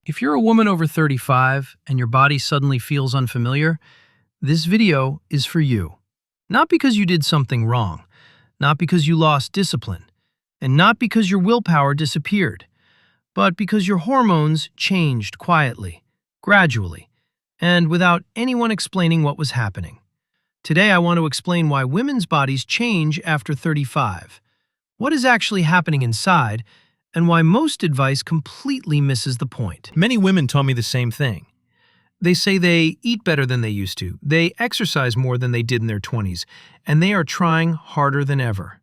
If you're a woman over 35 and your body suddenly feels unfamiliar, this video is for you. Not because you did something wrong, not because you lost discipline, and not because your willpower disappeared, but because your hormones changed quietly, gradually, and without anyone explaining what was happening. Today I want to explain why women's bodies change after 35, what is actually happening inside, and why most advice completely misses the point. Many women tell me the same thing. They say they eat better than they used to, they exercise more than they did in their 20s, and they are trying harder than ever.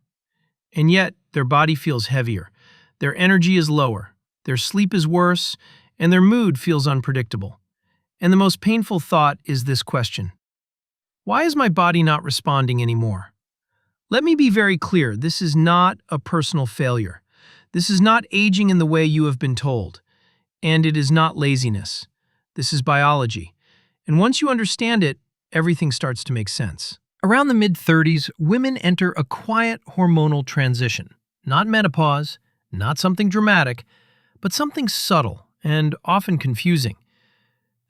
And yet, their body feels heavier, their energy is lower, their sleep is worse, and their mood feels unpredictable. And the most painful thought is this question: why is my body not responding anymore? Let me be very clear, this is not a personal failure. This is not aging in the way you have been told. And it is not laziness. This is biology. And once you understand it, everything starts to make sense. Around the mid-30s, women enter a quiet hormonal transition. Not menopause, not something dramatic, but something subtle and often confusing.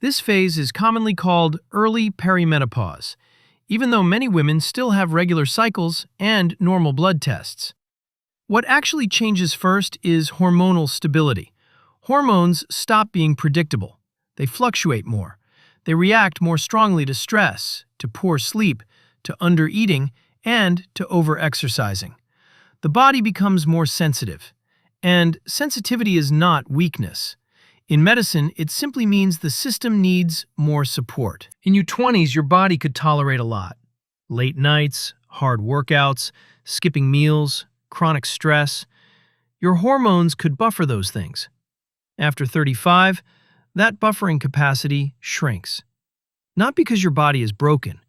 This phase is commonly called early perimenopause, even though many women still have regular cycles and normal blood tests. What actually changes first is hormonal stability. Hormones stop being predictable. They fluctuate more. They react more strongly to stress, to poor sleep, to undereating, and to overexercising. The body becomes more sensitive. And sensitivity is not weakness. In medicine, it simply means the system needs more support. In your 20s, your body could tolerate a lot. Late nights, hard workouts, skipping meals, chronic stress. Your hormones could buffer those things. After 35, that buffering capacity shrinks. Not because your body is broken,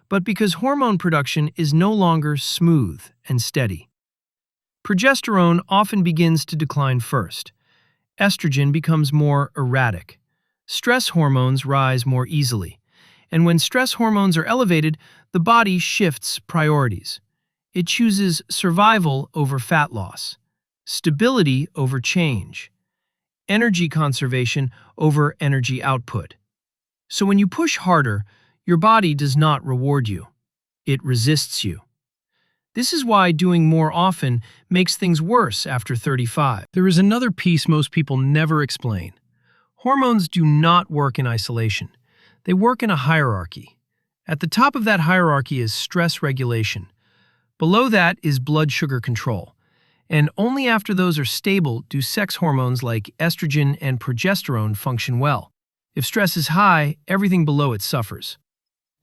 but because hormone production is no longer smooth and steady. Progesterone often begins to decline first. Estrogen becomes more erratic. Stress hormones rise more easily. And when stress hormones are elevated, the body shifts priorities. It chooses survival over fat loss, stability over change, energy conservation over energy output. So when you push harder, your body does not reward you. It resists you. This is why doing more often makes things worse after 35. There is another piece most people never explain. Hormones do not work in isolation. They work in a hierarchy. At the top of that hierarchy is stress regulation. Below that is blood sugar control. And only after those are stable do sex hormones like estrogen and progesterone function well. If stress is high, everything below it suffers.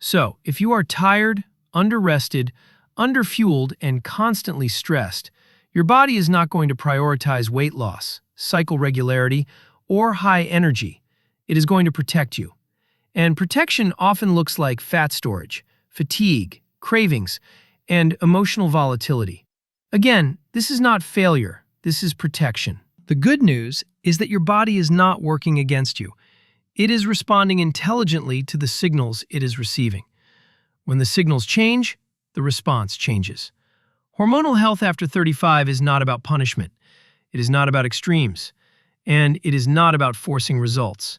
So, if you are tired, under-rested, under-fueled, and constantly stressed, your body is not going to prioritize weight loss, cycle regularity, or high energy. It is going to protect you. And protection often looks like fat storage, fatigue, cravings, and emotional volatility. Again, this is not failure, this is protection. The good news is that your body is not working against you. It is responding intelligently to the signals it is receiving. When the signals change, the response changes. Hormonal health after 35 is not about punishment. It is not about extremes. And it is not about forcing results.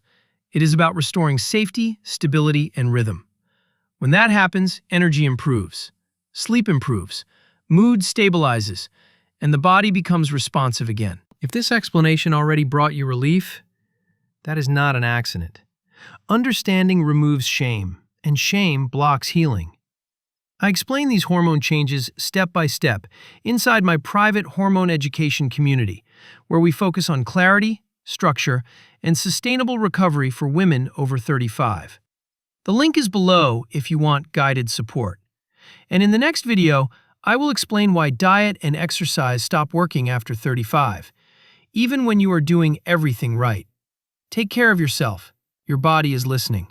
It is about restoring safety, stability, and rhythm. When that happens, energy improves. Sleep improves, mood stabilizes, and the body becomes responsive again. If this explanation already brought you relief, that is not an accident. Understanding removes shame, and shame blocks healing. I explain these hormone changes step by step inside my private hormone education community, where we focus on clarity, structure, and sustainable recovery for women over 35. The link is below if you want guided support. And in the next video, I will explain why diet and exercise stop working after 35, even when you are doing everything right. Take care of yourself. Your body is listening.